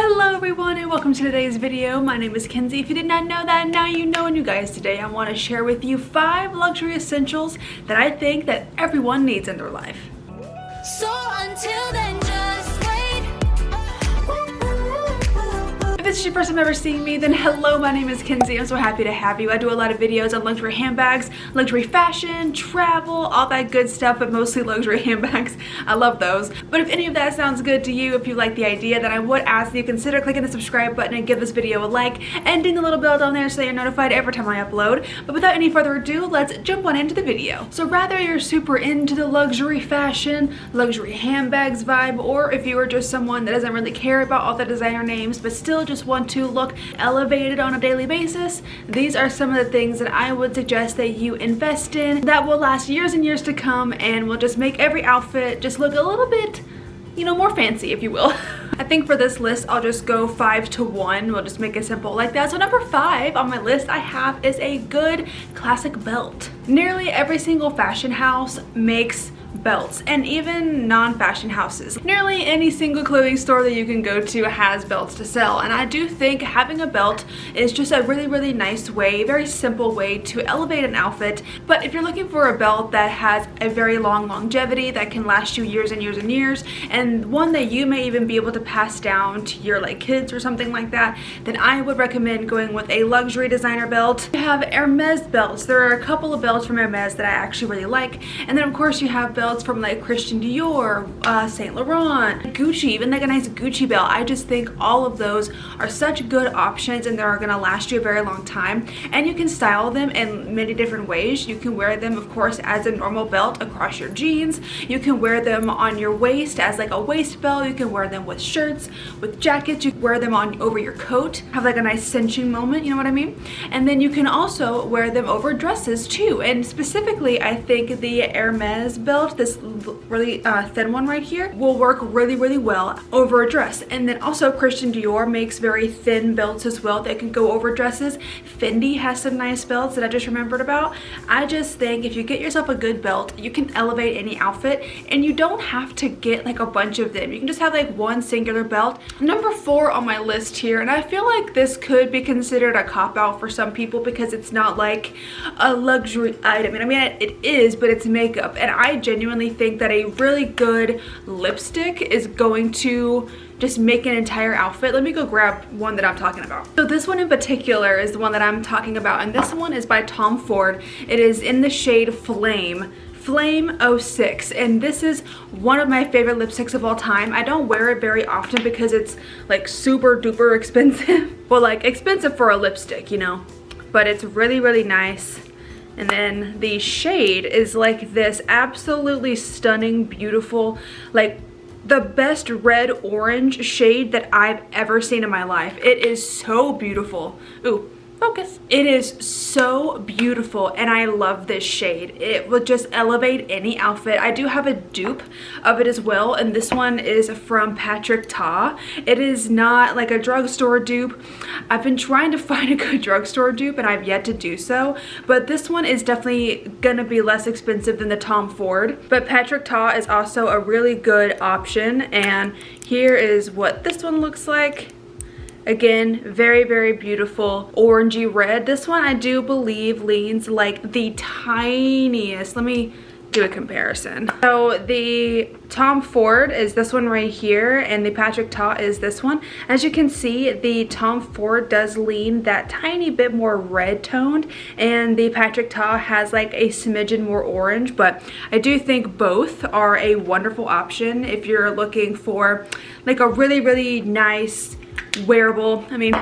Hello everyone and welcome to today's video. My name is Kenzie. If you did not know that, now you know. And you guys, today I want to share with you 5 luxury essentials that I think that everyone needs in their life. So until then, just wait. If this is your first time ever seeing me, then hello, my name is Kenzie. I'm so happy to have you. I do a lot of videos on luxury handbags, luxury fashion, travel, all that good stuff, but mostly luxury handbags. I love those. But if any of that sounds good to you, if you like the idea, then I would ask that you consider clicking the subscribe button and give this video a like and ding the little bell down there so you're notified every time I upload. But without any further ado, let's jump on into the video. So rather you're super into the luxury fashion, luxury handbags vibe, or if you are just someone that doesn't really care about all the designer names but still just want to look elevated on a daily basis, these are some of the things that I would suggest that you invest in that will last years and years to come and will just make every outfit just look a little bit, you know, more fancy, if you will. I think for this list, I'll just go 5 to 1. We'll just make it simple like that. So number 5 on my list I have is a good classic belt. Nearly every single fashion house makes belts, and even non-fashion houses. Nearly any single clothing store that you can go to has belts to sell, and I do think having a belt is just a really nice way, very simple way to elevate an outfit. But if you're looking for a belt that has a very long longevity that can last you years and years and years, and one that you may even be able to pass down to your kids or something like that, then I would recommend going with a luxury designer belt. You have Hermes belts. There are a couple of belts from Hermes that I actually really like, and then of course you have belts from like Christian Dior, Saint Laurent, Gucci, even like a nice Gucci belt. I just think all of those are such good options and they're gonna last you a very long time, and you can style them in many different ways. You can wear them of course as a normal belt across your jeans. You can wear them on your waist as like a waist belt. You can wear them with shirts, with jackets. You can wear them on over your coat, have like a nice cinching moment, you know what I mean? And then you can also wear them over dresses too, and specifically I think the Hermes belt, this really thin one right here, will work really well over a dress. And then also Christian Dior makes very thin belts as well that can go over dresses. Fendi has some nice belts that I just remembered about. I just think if you get yourself a good belt, you can elevate any outfit, and you don't have to get like a bunch of them. You can just have like one singular belt. Number 4 on my list here, and I feel like this could be considered a cop-out for some people because it's not like a luxury item. And I mean it is, but it's makeup, and I genuinely think that a really good lipstick is going to just make an entire outfit. Let me go grab one that I'm talking about. So this one in particular is the one that I'm talking about, and this one is by Tom Ford. It is in the shade Flame 06, and this is one of my favorite lipsticks of all time. I don't wear it very often because it's like super duper expensive. Well, like expensive for a lipstick, you know, but it's really nice. And then the shade is like this absolutely stunning, beautiful, like the best red orange shade that I've ever seen in my life. It is so beautiful. Ooh, focus. It is so beautiful, and I love this shade. It will just elevate any outfit. I do have a dupe of it as well, and this one is from Patrick Ta. It is not like a drugstore dupe. I've been trying to find a good drugstore dupe and I've yet to do so, but this one is definitely gonna be less expensive than the Tom Ford. But Patrick Ta is also a really good option, and here is what this one looks like. Again, very beautiful orangey red. This one I do believe leans like the tiniest. Let me do a comparison. So the Tom Ford is this one right here, and the Patrick Ta is this one. As you can see, the Tom Ford does lean that tiny bit more red toned, and the Patrick Ta has like a smidgen more orange. But I do think both are a wonderful option if you're looking for like a really nice wearable. I mean,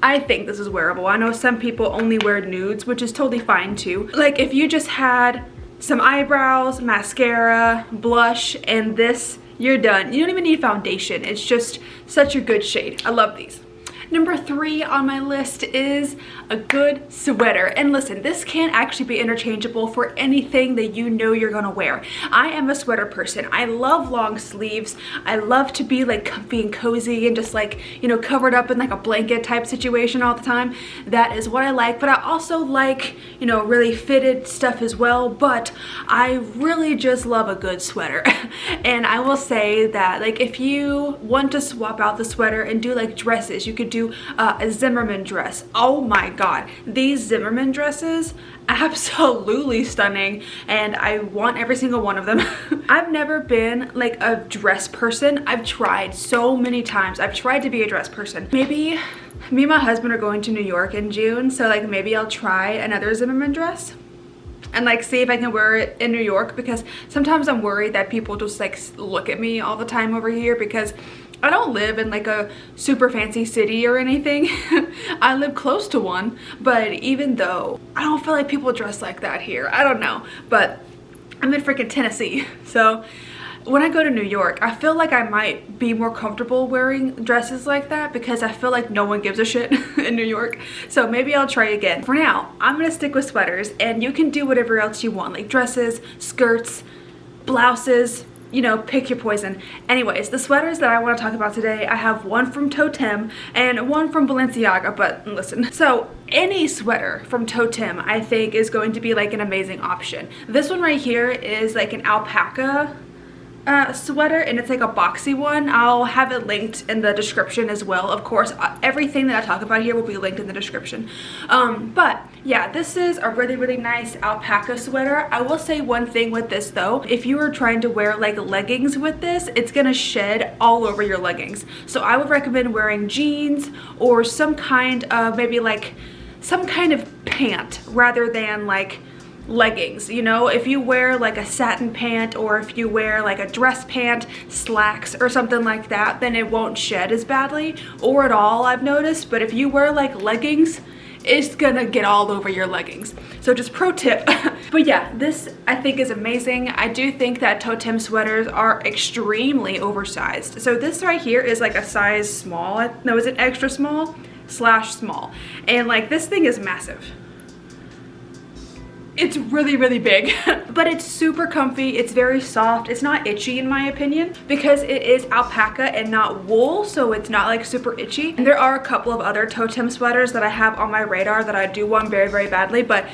I think this is wearable. I know some people only wear nudes, which is totally fine too. Like if you just had some eyebrows, mascara, blush, and this, you're done. You don't even need foundation. It's just such a good shade. I love these. Number 3 on my list is a good sweater. And listen, this can actually be interchangeable for anything that you know you're gonna wear. I am a sweater person. I love long sleeves. I love to be like comfy and cozy and just like, you know, covered up in like a blanket type situation all the time. That is what I like, but I also like, you know, really fitted stuff as well, but I really just love a good sweater. And I will say that, like, if you want to swap out the sweater and do like dresses, you could do a Zimmerman dress. Oh my god, these Zimmerman dresses, absolutely stunning, and I want every single one of them. I've never been like a dress person. I've tried so many times. I've tried to be a dress person. Maybe me and my husband are going to New York in June, so like maybe I'll try another Zimmerman dress and like see if I can wear it in New York, because sometimes I'm worried that people just like look at me all the time over here, because I don't live in like a super fancy city or anything. I live close to one, but even though I don't feel like people dress like that here. I don't know, but I'm in freaking Tennessee, so when I go to New York, I feel like I might be more comfortable wearing dresses like that, because I feel like no one gives a shit in New York. So maybe I'll try again. For now, I'm gonna stick with sweaters, and you can do whatever else you want, like dresses, skirts, blouses, you know, pick your poison. Anyways, the sweaters that I want to talk about today, I have one from Totem and one from Balenciaga, but listen. So any sweater from Totem, I think, is going to be like an amazing option. This one right here is like an alpaca sweater, and it's like a boxy one. I'll have it linked in the description as well. Of course, everything that I talk about here will be linked in the description. But yeah, this is a really nice alpaca sweater. I will say one thing with this though, if you are trying to wear like leggings with this, it's gonna shed all over your leggings. So I would recommend wearing jeans or some kind of, maybe like some kind of pant rather than like leggings. You know, if you wear like a satin pant, or if you wear like a dress pant, slacks or something like that, then it won't shed as badly or at all, I've noticed. But if you wear like leggings, it's gonna get all over your leggings. So just pro tip. But yeah, this I think is amazing. I do think that Totem sweaters are extremely oversized. So this right here is like a size small. No, is it extra small / small? And like this thing is massive. It's really big, but it's super comfy. It's very soft. It's not itchy in my opinion, because it is alpaca and not wool, so it's not like super itchy. And there are a couple of other Totem sweaters that I have on my radar that I do want very badly, but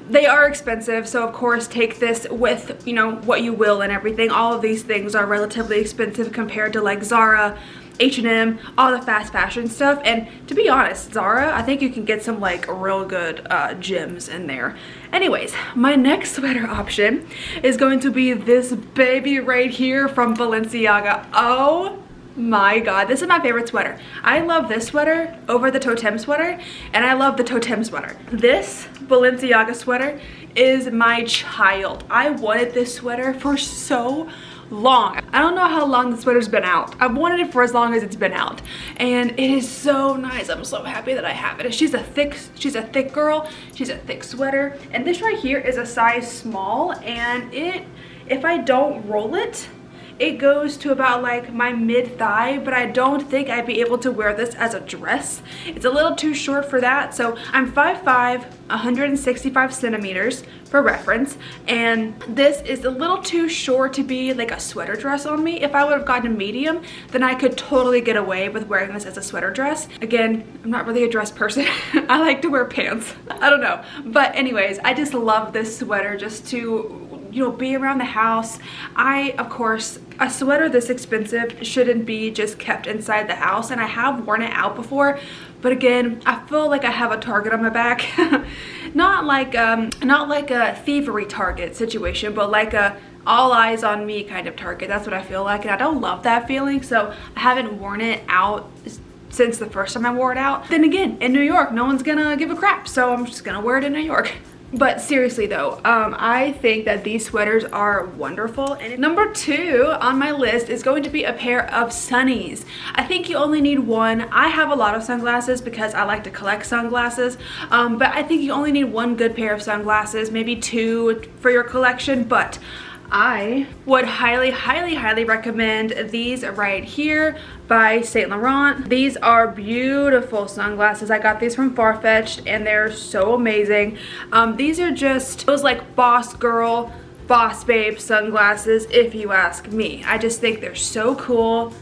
they are expensive. So of course take this with, you know, what you will and everything. All of these things are relatively expensive compared to like Zara, H&M, all the fast fashion stuff. And to be honest, Zara, I think you can get some like real good gems in there. Anyways, my next sweater option is going to be this baby right here from Balenciaga. Oh my god, this is my favorite sweater. I love this sweater over the Totem sweater, and I love the Totem sweater. This Balenciaga sweater is my child. I wanted this sweater for so long. I don't know how long the sweater's been out. I've wanted it for as long as it's been out, and it is so nice. I'm so happy that I have it. She's a thick girl. She's a thick sweater, and this right here is a size small, and if I don't roll it, it goes to about like my mid-thigh, but I don't think I'd be able to wear this as a dress. It's a little too short for that. So I'm 5'5", 165 centimeters for reference, and this is a little too short to be like a sweater dress on me. If I would have gotten a medium, then I could totally get away with wearing this as a sweater dress. Again, I'm not really a dress person. I like to wear pants. I don't know. But anyways, I just love this sweater just to, you know, be around the house. Of course, a sweater this expensive shouldn't be just kept inside the house, and I have worn it out before, but again, I feel like I have a target on my back. not like a thievery target situation, but like a all eyes on me kind of target. That's what I feel like, and I don't love that feeling, so I haven't worn it out since the first time I wore it out. Then again, in New York, no one's gonna give a crap, so I'm just gonna wear it in New York. But seriously though, I think that these sweaters are wonderful. And number 2 on my list is going to be a pair of sunnies. I think you only need one. I have a lot of sunglasses because I like to collect sunglasses, but I think you only need one good pair of sunglasses, maybe 2 for your collection. But I would highly recommend these right here by Saint Laurent. These are beautiful sunglasses. I got these from Farfetched and they're so amazing. These are just those like boss girl, boss babe sunglasses, if you ask me. I just think they're so cool,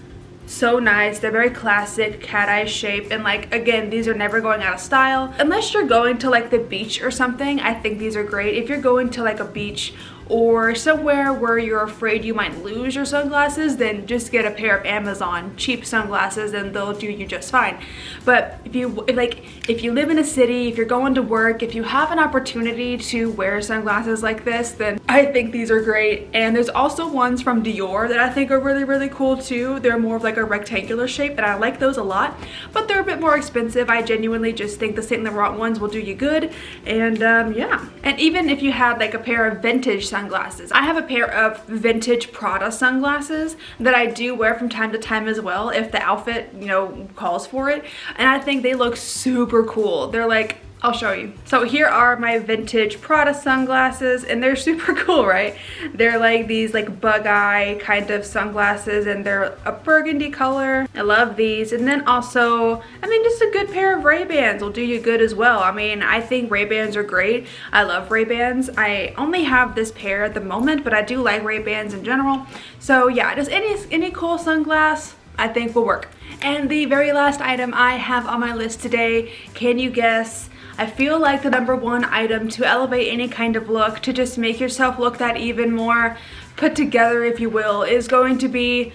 so nice. They're very classic, cat eye shape, and like, again, these are never going out of style unless you're going to like the beach or something. I think these are great. If you're going to like a beach or somewhere where you're afraid you might lose your sunglasses, then just get a pair of Amazon cheap sunglasses and they'll do you just fine. But if you live in a city, if you're going to work, if you have an opportunity to wear sunglasses like this, then I think these are great. And there's also ones from Dior that I think are really cool too. They're more of like a rectangular shape and I like those a lot, but they're a bit more expensive. I genuinely just think the Saint Laurent ones will do you good. And yeah, and even if you had like a pair of vintage sunglasses. I have a pair of vintage Prada sunglasses that I do wear from time to time as well if the outfit, you know, calls for it. And I think they look super cool. They're like, I'll show you. So here are my vintage Prada sunglasses and they're super cool, right? They're like these like bug eye kind of sunglasses and they're a burgundy color. I love these. And then also, I mean, just a good pair of Ray-Bans will do you good as well. I mean, I think Ray-Bans are great. I love Ray-Bans. I only have this pair at the moment, but I do like Ray-Bans in general. So yeah, just any cool sunglass I think will work. And the very last item I have on my list today, can you guess? I feel like the #1 item to elevate any kind of look, to just make yourself look that even more put together, if you will, is going to be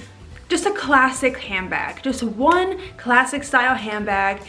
just a classic handbag. Just one classic style handbag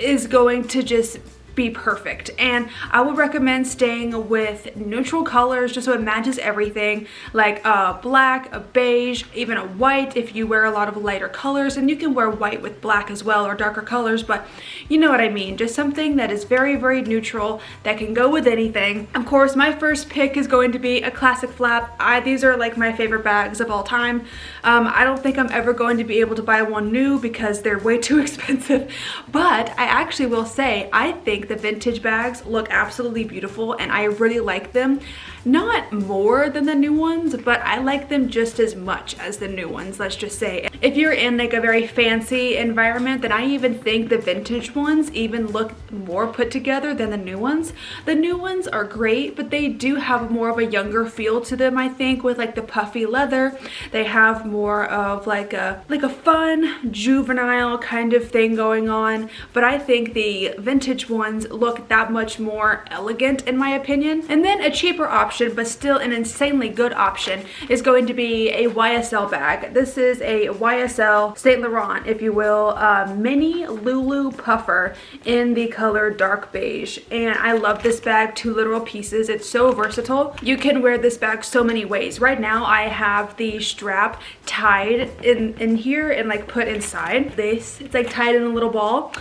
is going to just be perfect. And I would recommend staying with neutral colors just so it matches everything, like a black, a beige, even a white if you wear a lot of lighter colors. And you can wear white with black as well, or darker colors, but you know what I mean. Just something that is very neutral that can go with anything. Of course, my first pick is going to be a classic flap. These are like my favorite bags of all time. I don't think I'm ever going to be able to buy one new because they're way too expensive, but I actually will say I think the vintage bags look absolutely beautiful and I really like them. Not more than the new ones, but I like them just as much as the new ones, let's just say. If you're in like a very fancy environment, then I even think the vintage ones even look more put together than the new ones. The new ones are great, but they do have more of a younger feel to them, I think, with like the puffy leather. They have more of like a fun, juvenile kind of thing going on, but I think the vintage ones look that much more elegant in my opinion. And then a cheaper option, but still an insanely good option, is going to be a YSL bag. This is a YSL Saint Laurent, if you will, mini Lulu puffer in the color dark beige. And I love this bag to literal pieces. It's so versatile. You can wear this bag so many ways. Right now I have the strap tied in here and like put inside this. It's like tied in a little ball,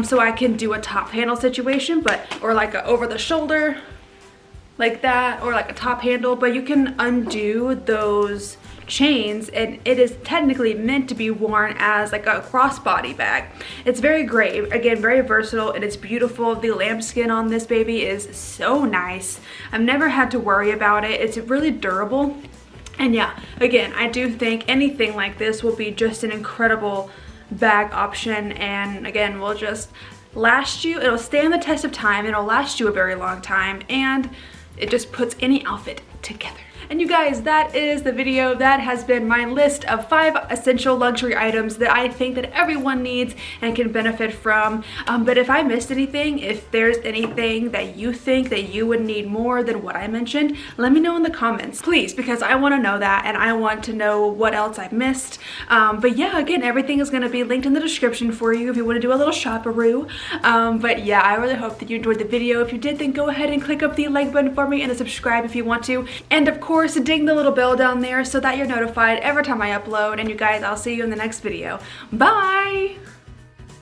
so I can do a top handle situation, or like a over the shoulder like that, or like a top handle, but you can undo those chains and it is technically meant to be worn as like a crossbody bag. It's very great, again, very versatile, and it's beautiful. The lambskin on this baby is so nice. I've never had to worry about it. It's really durable. And yeah, again, I do think anything like this will be just an incredible bag option, and again, will just last you. It'll stand the test of time, it'll last you a very long time, and it just puts any outfit together. And you guys, that is the video. That has been my list of 5 essential luxury items that I think that everyone needs and can benefit from. But if I missed anything, if there's anything that you think that you would need more than what I mentioned, let me know in the comments, please, because I want to know that and I want to know what else I've missed. But yeah, again, everything is going to be linked in the description for you if you want to do a little shop-a-roo. But yeah, I really hope that you enjoyed the video. If you did, then go ahead and click up the like button for me and the subscribe if you want to. And of course, ding the little bell down there so that you're notified every time I upload. And you guys, I'll see you in the next video. Bye!